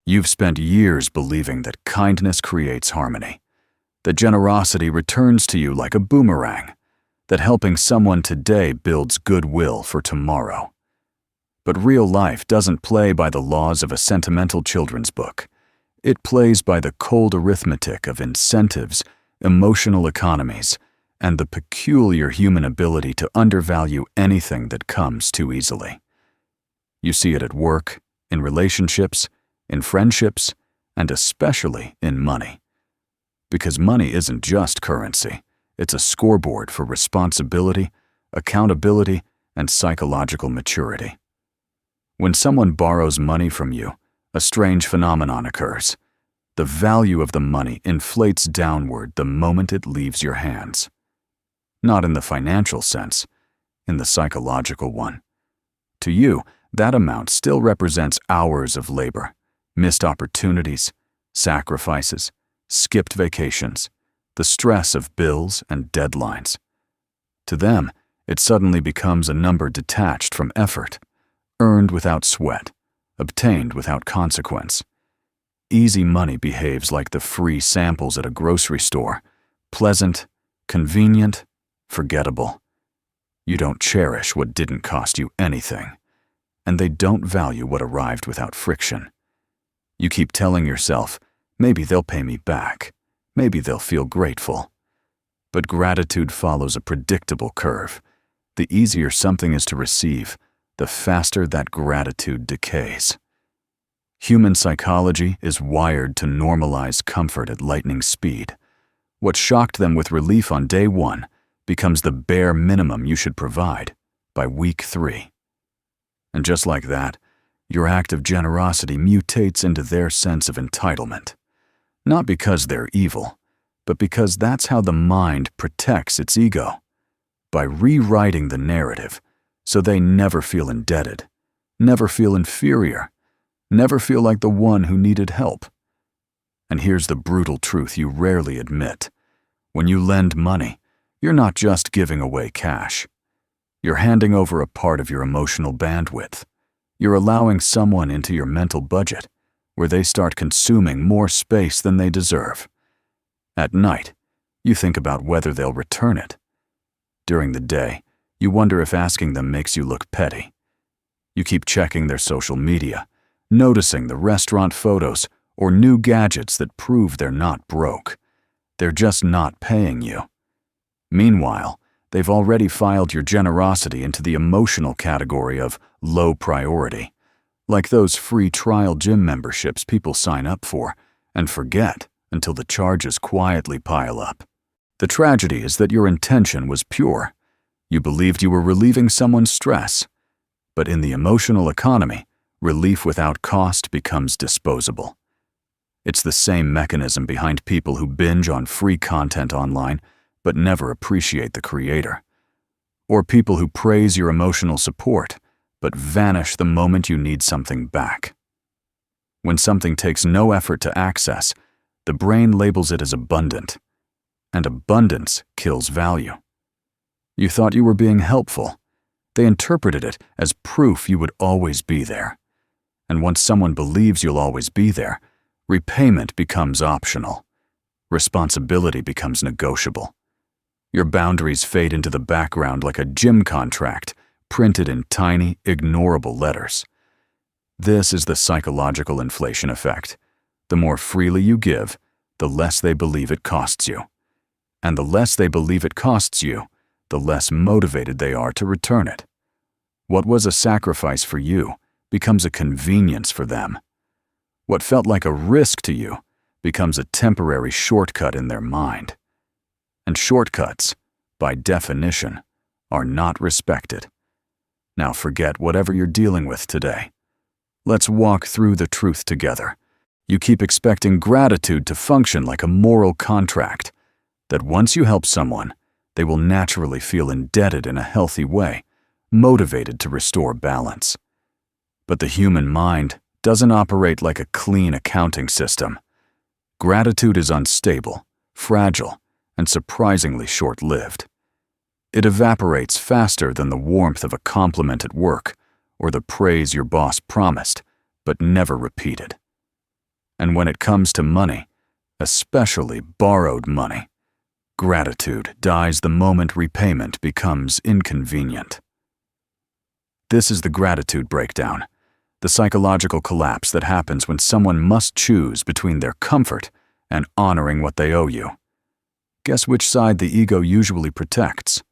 You've spent years believing that kindness creates harmony, that generosity returns to you like a boomerang, that helping someone today builds goodwill for tomorrow. But real life doesn't play by the laws of a sentimental children's book. It plays by the cold arithmetic of incentives, emotional economies, and the peculiar human ability to undervalue anything that comes too easily. You see it at work, in relationships, in friendships, and especially in money. Because money isn't just currency, it's a scoreboard for responsibility, accountability, and psychological maturity. When someone borrows money from you, a strange phenomenon occurs. The value of the money inflates downward the moment it leaves your hands. Not in the financial sense, in the psychological one. To you, that amount still represents hours of labor, missed opportunities, sacrifices, skipped vacations, the stress of bills and deadlines. To them, it suddenly becomes a number detached from effort, earned without sweat, obtained without consequence. Easy money behaves like the free samples at a grocery store, pleasant, convenient, forgettable. You don't cherish what didn't cost you anything, and they don't value what arrived without friction. You keep telling yourself, maybe they'll pay me back, maybe they'll feel grateful. But gratitude follows a predictable curve. The easier something is to receive, the faster that gratitude decays. Human psychology is wired to normalize comfort at lightning speed. What shocked them with relief on day 1 becomes the bare minimum you should provide by week 3. And just like that, your act of generosity mutates into their sense of entitlement. Not because they're evil, but because that's how the mind protects its ego. By rewriting the narrative, so they never feel indebted, never feel inferior, never feel like the one who needed help. And here's the brutal truth you rarely admit. When you lend money, you're not just giving away cash. You're handing over a part of your emotional bandwidth. You're allowing someone into your mental budget, where they start consuming more space than they deserve. At night, you think about whether they'll return it. During the day, you wonder if asking them makes you look petty. You keep checking their social media, noticing the restaurant photos or new gadgets that prove they're not broke. They're just not paying you. Meanwhile, they've already filed your generosity into the emotional category of low priority, like those free trial gym memberships people sign up for and forget until the charges quietly pile up. The tragedy is that your intention was pure. You believed you were relieving someone's stress. But in the emotional economy, relief without cost becomes disposable. It's the same mechanism behind people who binge on free content online but never appreciate the creator. Or people who praise your emotional support but vanish the moment you need something back. When something takes no effort to access, the brain labels it as abundant, and abundance kills value. You thought you were being helpful. They interpreted it as proof you would always be there. And once someone believes you'll always be there, repayment becomes optional. Responsibility becomes negotiable. Your boundaries fade into the background like a gym contract, printed in tiny, ignorable letters. This is the psychological inflation effect. The more freely you give, the less they believe it costs you. And the less they believe it costs you, the less motivated they are to return it. What was a sacrifice for you becomes a convenience for them. What felt like a risk to you becomes a temporary shortcut in their mind. And shortcuts, by definition, are not respected. Now forget whatever you're dealing with today. Let's walk through the truth together. You keep expecting gratitude to function like a moral contract, that once you help someone, they will naturally feel indebted in a healthy way, motivated to restore balance. But the human mind doesn't operate like a clean accounting system. Gratitude is unstable, fragile, and surprisingly short-lived. It evaporates faster than the warmth of a compliment at work or the praise your boss promised but never repeated. And when it comes to money, especially borrowed money, gratitude dies the moment repayment becomes inconvenient. This is the gratitude breakdown, the psychological collapse that happens when someone must choose between their comfort and honoring what they owe you. Guess which side the ego usually protects?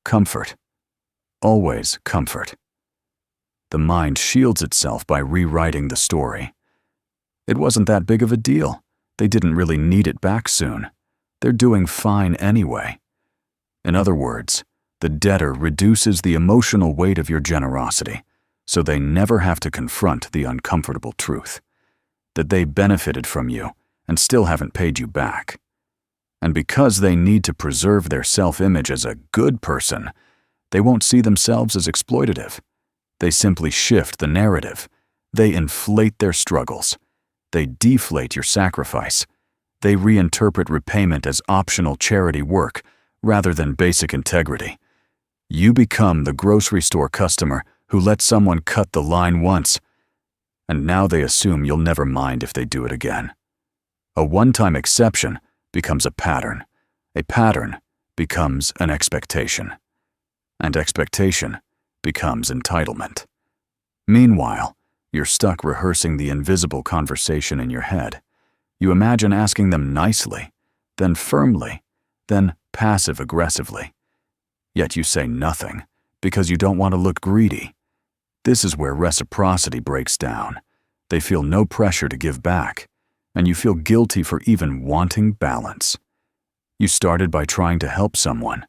Comfort. Always comfort. The mind shields itself by rewriting the story. It wasn't that big of a deal. They didn't really need it back soon. They're doing fine anyway. In other words, the debtor reduces the emotional weight of your generosity, so they never have to confront the uncomfortable truth that they benefited from you and still haven't paid you back. And because they need to preserve their self-image as a good person, they won't see themselves as exploitative. They simply shift the narrative. They inflate their struggles. They deflate your sacrifice. They reinterpret repayment as optional charity work rather than basic integrity. You become the grocery store customer who let someone cut the line once, and now they assume you'll never mind if they do it again. A one-time exception becomes a pattern. A pattern becomes an expectation. And expectation becomes entitlement. Meanwhile, you're stuck rehearsing the invisible conversation in your head. You imagine asking them nicely, then firmly, then passive-aggressively. Yet you say nothing because you don't want to look greedy. This is where reciprocity breaks down. They feel no pressure to give back, and you feel guilty for even wanting balance. You started by trying to help someone,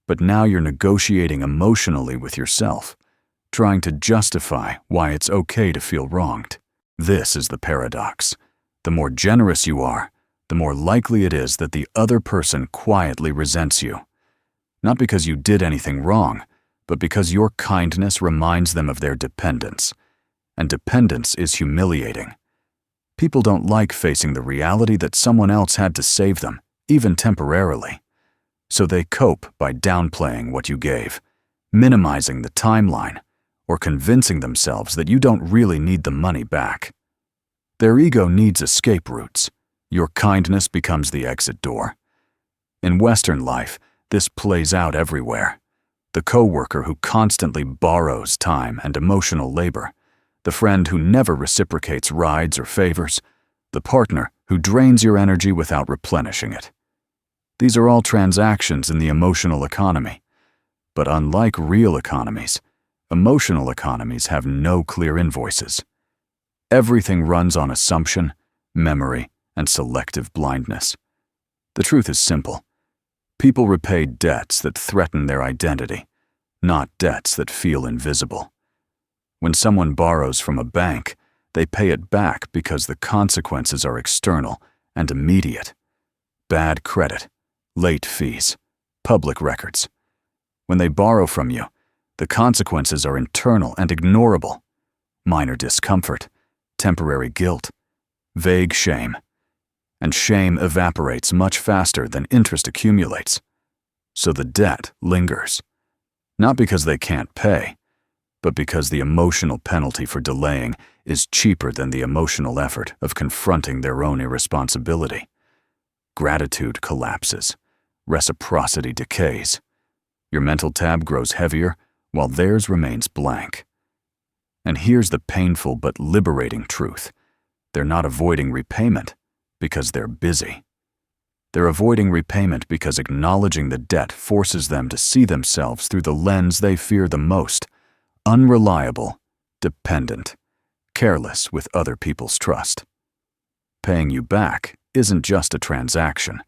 but now you're negotiating emotionally with yourself, trying to justify why it's okay to feel wronged. This is the paradox. The more generous you are, the more likely it is that the other person quietly resents you. Not because you did anything wrong, but because your kindness reminds them of their dependence. And dependence is humiliating. People don't like facing the reality that someone else had to save them, even temporarily. So they cope by downplaying what you gave, minimizing the timeline, or convincing themselves that you don't really need the money back. Their ego needs escape routes. Your kindness becomes the exit door. In Western life, this plays out everywhere. The coworker who constantly borrows time and emotional labor, the friend who never reciprocates rides or favors, the partner who drains your energy without replenishing it. These are all transactions in the emotional economy. But unlike real economies, emotional economies have no clear invoices. Everything runs on assumption, memory, and selective blindness. The truth is simple. People repay debts that threaten their identity, not debts that feel invisible. When someone borrows from a bank, they pay it back because the consequences are external and immediate. Bad credit, late fees, public records. When they borrow from you, the consequences are internal and ignorable. Minor discomfort, temporary guilt, vague shame. And shame evaporates much faster than interest accumulates. So the debt lingers. Not because they can't pay, but because the emotional penalty for delaying is cheaper than the emotional effort of confronting their own irresponsibility. Gratitude collapses. Reciprocity decays. Your mental tab grows heavier while theirs remains blank. And here's the painful but liberating truth. They're not avoiding repayment because they're busy. They're avoiding repayment because acknowledging the debt forces them to see themselves through the lens they fear the most: unreliable, dependent, careless with other people's trust. Paying you back isn't just a transaction,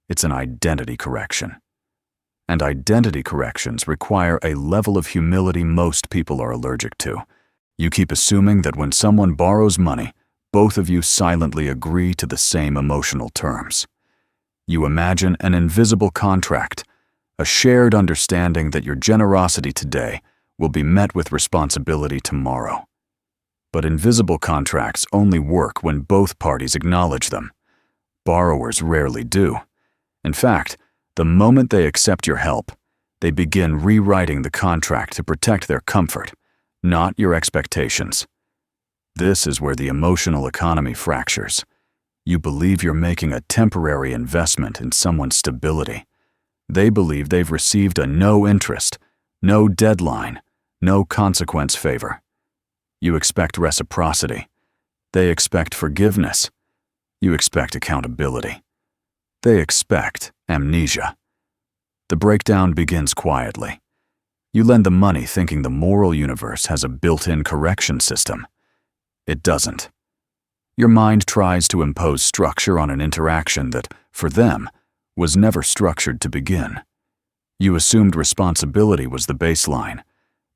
it's an identity correction. And identity corrections require a level of humility most people are allergic to. You keep assuming that when someone borrows money, both of you silently agree to the same emotional terms. You imagine an invisible contract, a shared understanding that your generosity today will be met with responsibility tomorrow. But invisible contracts only work when both parties acknowledge them. Borrowers rarely do. In fact, the moment they accept your help, they begin rewriting the contract to protect their comfort, not your expectations. This is where the emotional economy fractures. You believe you're making a temporary investment in someone's stability. They believe they've received a no interest, no deadline, no consequence favor. You expect reciprocity. They expect forgiveness. You expect accountability. They expect amnesia. The breakdown begins quietly. You lend the money thinking the moral universe has a built-in correction system. It doesn't. Your mind tries to impose structure on an interaction that, for them, was never structured to begin. You assumed responsibility was the baseline.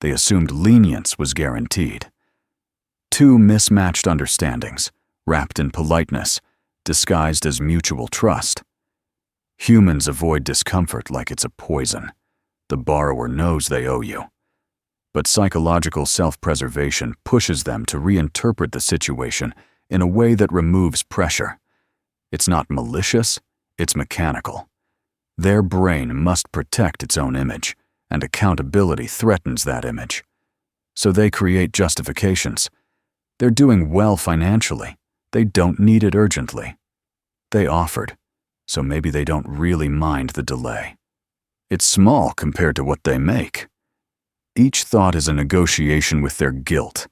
They assumed lenience was guaranteed. Two mismatched understandings, wrapped in politeness, disguised as mutual trust. Humans avoid discomfort like it's a poison. The borrower knows they owe you. But psychological self-preservation pushes them to reinterpret the situation in a way that removes pressure. It's not malicious, it's mechanical. Their brain must protect its own image, and accountability threatens that image. So they create justifications. They're doing well financially. They don't need it urgently. They offered, so maybe they don't really mind the delay. It's small compared to what they make. Each thought is a negotiation with their guilt,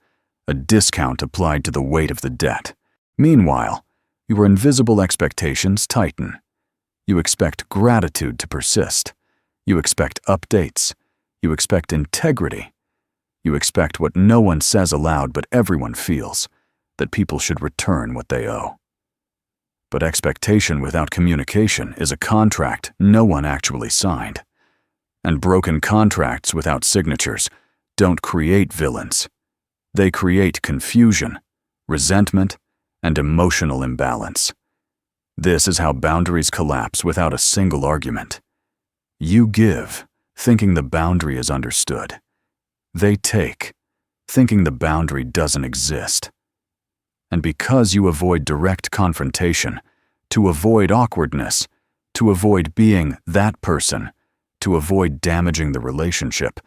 a discount applied to the weight of the debt. Meanwhile, your invisible expectations tighten. You expect gratitude to persist. You expect updates. You expect integrity. You expect what no one says aloud but everyone feels, that people should return what they owe. But expectation without communication is a contract no one actually signed. And broken contracts without signatures don't create villains. They create confusion, resentment, and emotional imbalance. This is how boundaries collapse without a single argument. You give, thinking the boundary is understood. They take, thinking the boundary doesn't exist. And because you avoid direct confrontation, to avoid awkwardness, to avoid being that person, to avoid damaging the relationship,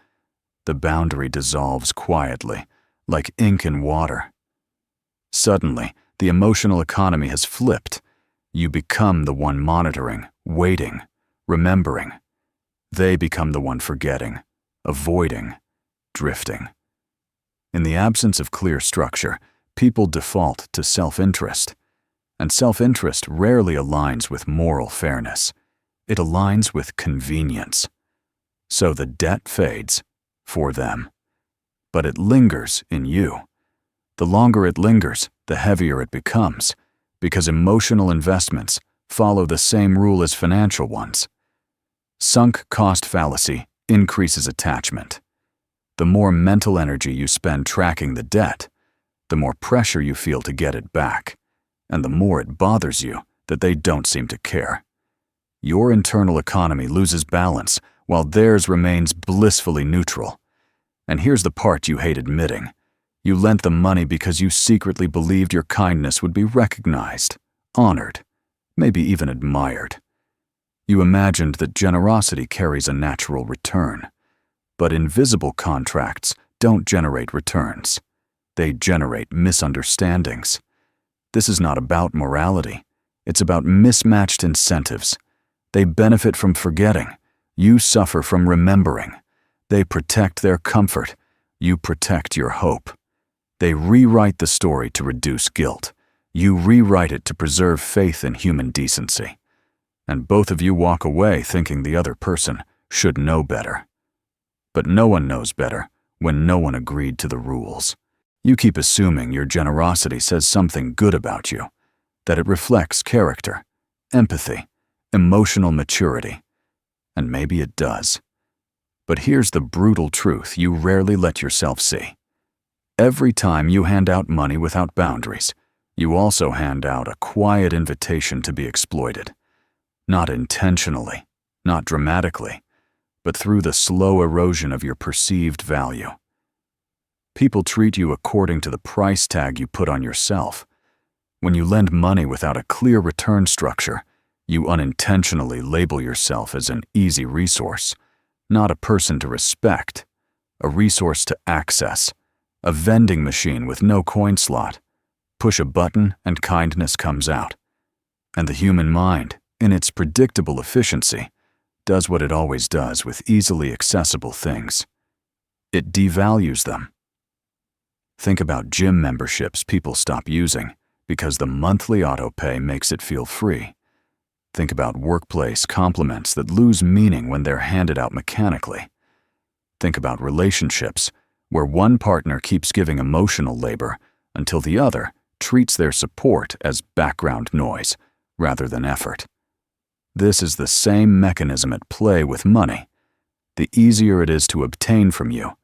the boundary dissolves quietly, like ink in water. Suddenly, the emotional economy has flipped. You become the one monitoring, waiting, remembering. They become the one forgetting, avoiding, drifting. In the absence of clear structure, people default to self-interest. And self-interest rarely aligns with moral fairness. It aligns with convenience. So the debt fades, for them. But it lingers in you. The longer it lingers, the heavier it becomes, because emotional investments follow the same rule as financial ones. Sunk cost fallacy increases attachment. The more mental energy you spend tracking the debt, the more pressure you feel to get it back, and the more it bothers you that they don't seem to care. Your internal economy loses balance while theirs remains blissfully neutral. And here's the part you hate admitting. You lent them money because you secretly believed your kindness would be recognized, honored, maybe even admired. You imagined that generosity carries a natural return. But invisible contracts don't generate returns. They generate misunderstandings. This is not about morality. It's about mismatched incentives. They benefit from forgetting. You suffer from remembering. They protect their comfort. You protect your hope. They rewrite the story to reduce guilt. You rewrite it to preserve faith in human decency. And both of you walk away thinking the other person should know better. But no one knows better when no one agreed to the rules. You keep assuming your generosity says something good about you, that it reflects character, empathy, emotional maturity. And maybe it does. But here's the brutal truth you rarely let yourself see. Every time you hand out money without boundaries, you also hand out a quiet invitation to be exploited. Not intentionally, not dramatically, but through the slow erosion of your perceived value. People treat you according to the price tag you put on yourself. When you lend money without a clear return structure, you unintentionally label yourself as an easy resource, not a person to respect, a resource to access, a vending machine with no coin slot. Push a button and kindness comes out. And the human mind, in its predictable efficiency, does what it always does with easily accessible things. It devalues them. Think about gym memberships people stop using because the monthly auto-pay makes it feel free. Think about workplace compliments that lose meaning when they're handed out mechanically. Think about relationships where one partner keeps giving emotional labor until the other treats their support as background noise rather than effort. This is the same mechanism at play with money. The easier it is to obtain from you,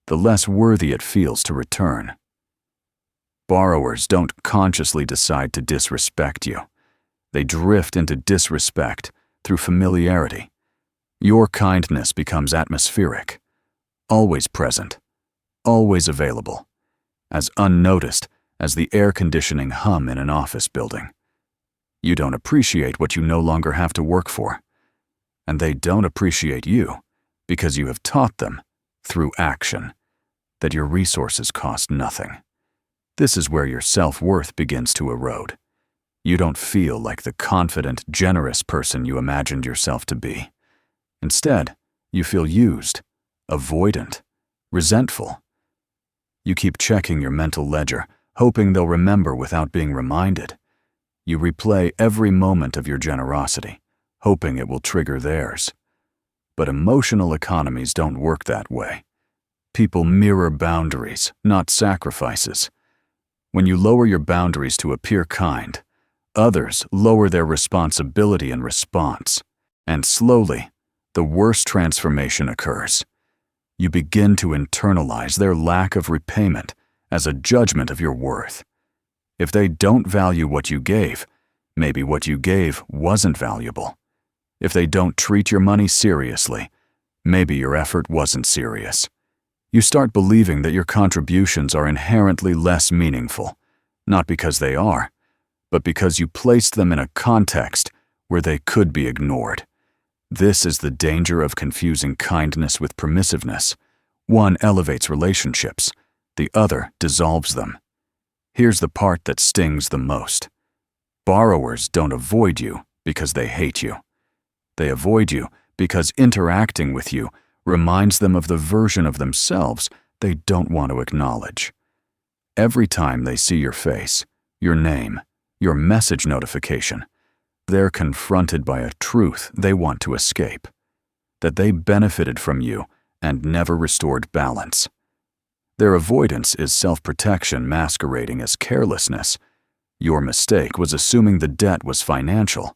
the less worthy it feels to return. Borrowers don't consciously decide to disrespect you. They drift into disrespect through familiarity. Your kindness becomes atmospheric, always present, always available, as unnoticed as the air conditioning hum in an office building. You don't appreciate what you no longer have to work for, and they don't appreciate you because you have taught them, through action, that your resources cost nothing. This is where your self-worth begins to erode. You don't feel like the confident, generous person you imagined yourself to be. Instead, you feel used, avoidant, resentful. You keep checking your mental ledger, hoping they'll remember without being reminded. You replay every moment of your generosity, hoping it will trigger theirs. But emotional economies don't work that way. People mirror boundaries, not sacrifices. When you lower your boundaries to appear kind, others lower their responsibility in response, and slowly, the worst transformation occurs. You begin to internalize their lack of repayment as a judgment of your worth. If they don't value what you gave, maybe what you gave wasn't valuable. If they don't treat your money seriously, maybe your effort wasn't serious. You start believing that your contributions are inherently less meaningful, not because they are, but because you placed them in a context where they could be ignored. This is the danger of confusing kindness with permissiveness. One elevates relationships, the other dissolves them. Here's the part that stings the most. Borrowers don't avoid you because they hate you. They avoid you because interacting with you reminds them of the version of themselves they don't want to acknowledge. Every time they see your face, your name, your message notification, they're confronted by a truth they want to escape, that they benefited from you and never restored balance. Their avoidance is self-protection masquerading as carelessness. Your mistake was assuming the debt was financial.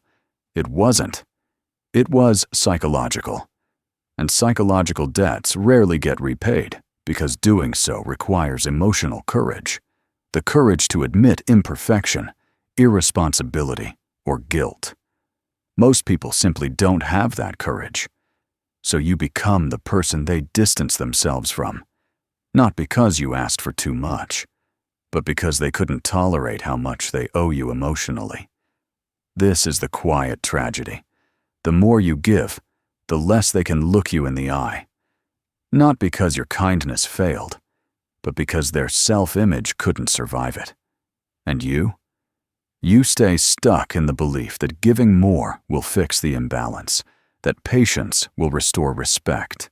It wasn't. It was psychological. And psychological debts rarely get repaid because doing so requires emotional courage. The courage to admit imperfection, irresponsibility, or guilt. Most people simply don't have that courage. So you become the person they distance themselves from. Not because you asked for too much, but because they couldn't tolerate how much they owe you emotionally. This is the quiet tragedy. The more you give, the less they can look you in the eye. Not because your kindness failed, but because their self-image couldn't survive it. And you? You stay stuck in the belief that giving more will fix the imbalance, that patience will restore respect,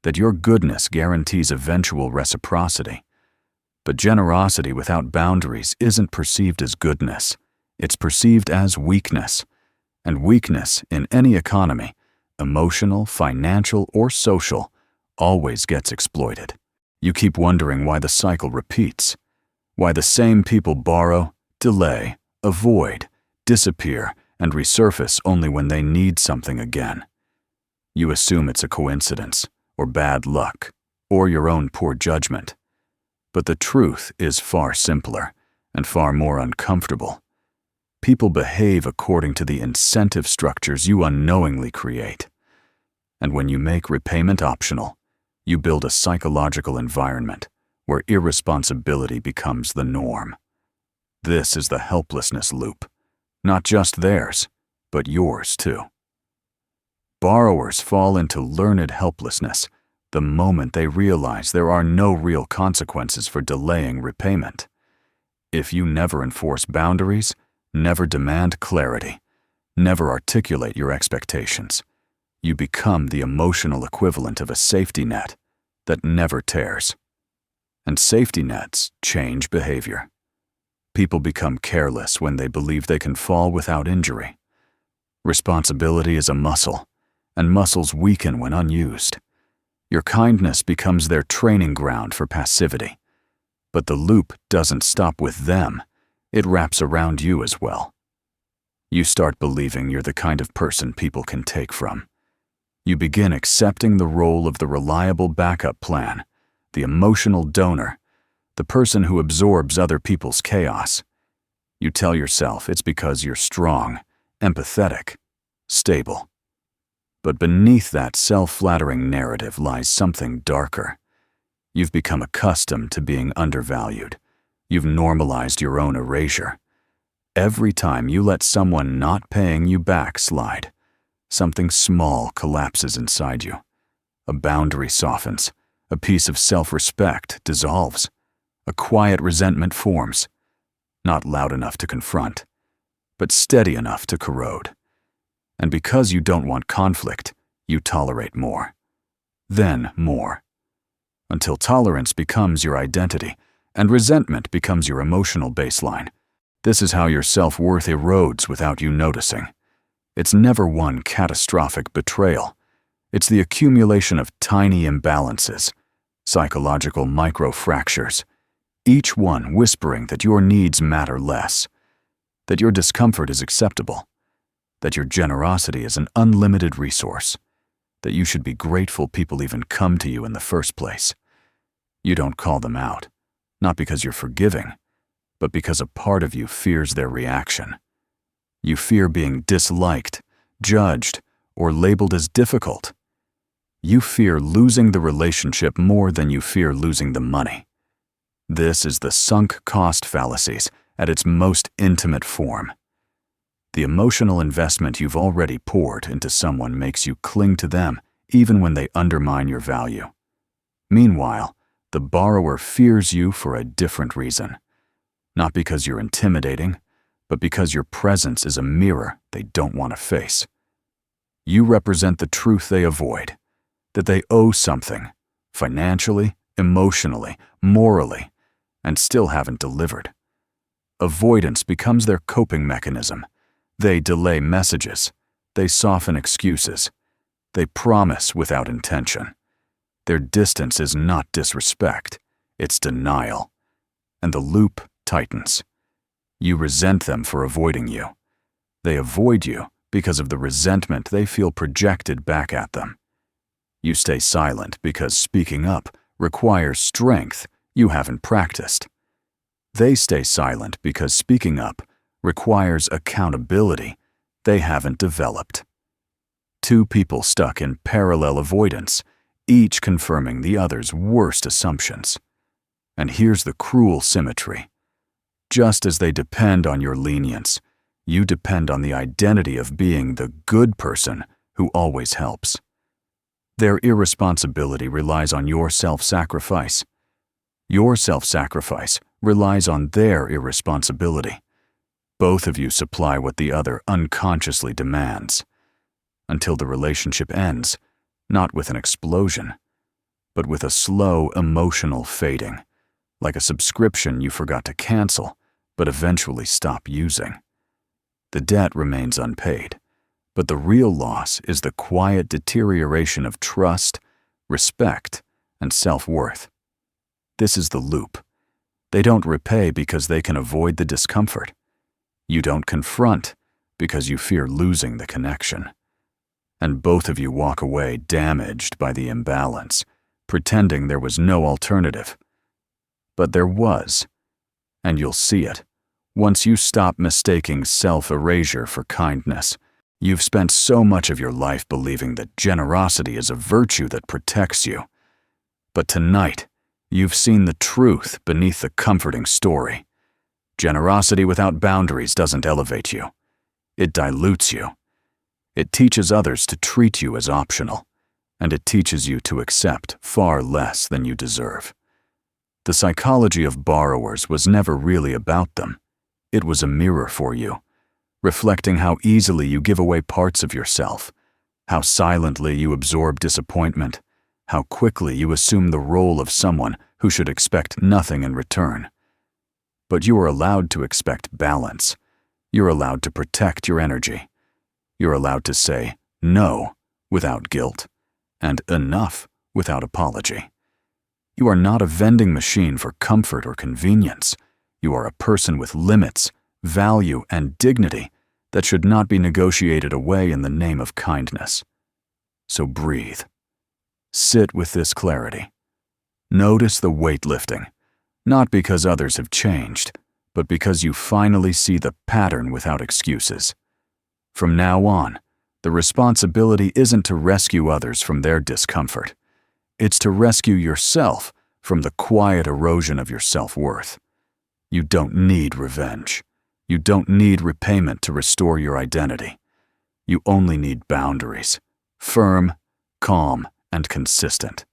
that your goodness guarantees eventual reciprocity. But generosity without boundaries isn't perceived as goodness. It's perceived as weakness. And weakness in any economy, emotional, financial, or social, always gets exploited. You keep wondering why the cycle repeats, why the same people borrow, delay, avoid, disappear, and resurface only when they need something again. You assume it's a coincidence, or bad luck, or your own poor judgment. But the truth is far simpler and far more uncomfortable. People behave according to the incentive structures you unknowingly create. And when you make repayment optional, you build a psychological environment where irresponsibility becomes the norm. This is the helplessness loop, not just theirs, but yours too. Borrowers fall into learned helplessness the moment they realize there are no real consequences for delaying repayment. If you never enforce boundaries, never demand clarity, never articulate your expectations, you become the emotional equivalent of a safety net that never tears. And safety nets change behavior. People become careless when they believe they can fall without injury. Responsibility is a muscle, and muscles weaken when unused. Your kindness becomes their training ground for passivity. But the loop doesn't stop with them, it wraps around you as well. You start believing you're the kind of person people can take from. You begin accepting the role of the reliable backup plan, the emotional donor, the person who absorbs other people's chaos. You tell yourself it's because you're strong, empathetic, stable. But beneath that self-flattering narrative lies something darker. You've become accustomed to being undervalued. You've normalized your own erasure. Every time you let someone not paying you back slide, something small collapses inside you. A boundary softens. A piece of self-respect dissolves. A quiet resentment forms, not loud enough to confront, but steady enough to corrode. And because you don't want conflict, you tolerate more. Then more. Until tolerance becomes your identity, and resentment becomes your emotional baseline. This is how your self-worth erodes without you noticing. It's never one catastrophic betrayal. It's the accumulation of tiny imbalances, psychological micro-fractures, each one whispering that your needs matter less, that your discomfort is acceptable, that your generosity is an unlimited resource, that you should be grateful people even come to you in the first place. You don't call them out, not because you're forgiving, but because a part of you fears their reaction. You fear being disliked, judged, or labeled as difficult. You fear losing the relationship more than you fear losing the money. This is the sunk cost fallacies at its most intimate form. The emotional investment you've already poured into someone makes you cling to them even when they undermine your value. Meanwhile, the borrower fears you for a different reason. Not because you're intimidating, but because your presence is a mirror they don't want to face. You represent the truth they avoid, that they owe something, financially, emotionally, morally, and still haven't delivered. Avoidance becomes their coping mechanism. They delay messages. They soften excuses. They promise without intention. Their distance is not disrespect, it's denial. And the loop tightens. You resent them for avoiding you. They avoid you because of the resentment they feel projected back at them. You stay silent because speaking up requires strength you haven't practiced. They stay silent because speaking up requires accountability they haven't developed. Two people stuck in parallel avoidance, each confirming the other's worst assumptions. And here's the cruel symmetry. Just as they depend on your lenience, you depend on the identity of being the good person who always helps. Their irresponsibility relies on your self-sacrifice. Your self-sacrifice relies on their irresponsibility. Both of you supply what the other unconsciously demands, until the relationship ends, not with an explosion, but with a slow emotional fading, like a subscription you forgot to cancel, but eventually stop using. The debt remains unpaid, but the real loss is the quiet deterioration of trust, respect, and self-worth. This is the loop. They don't repay because they can avoid the discomfort. You don't confront because you fear losing the connection. And both of you walk away damaged by the imbalance, pretending there was no alternative. But there was, and you'll see it. Once you stop mistaking self-erasure for kindness, you've spent so much of your life believing that generosity is a virtue that protects you. But tonight, you've seen the truth beneath the comforting story. Generosity without boundaries doesn't elevate you. It dilutes you. It teaches others to treat you as optional, and it teaches you to accept far less than you deserve. The psychology of borrowers was never really about them. It was a mirror for you, reflecting how easily you give away parts of yourself, how silently you absorb disappointment, how quickly you assume the role of someone who should expect nothing in return. But you are allowed to expect balance. You're allowed to protect your energy. You're allowed to say no without guilt and enough without apology. You are not a vending machine for comfort or convenience. You are a person with limits, value, and dignity that should not be negotiated away in the name of kindness. So breathe. Sit with this clarity. Notice the weight lifting, not because others have changed, but because you finally see the pattern without excuses. From now on, the responsibility isn't to rescue others from their discomfort. It's to rescue yourself from the quiet erosion of your self-worth. You don't need revenge. You don't need repayment to restore your identity. You only need boundaries, firm, calm, and consistent.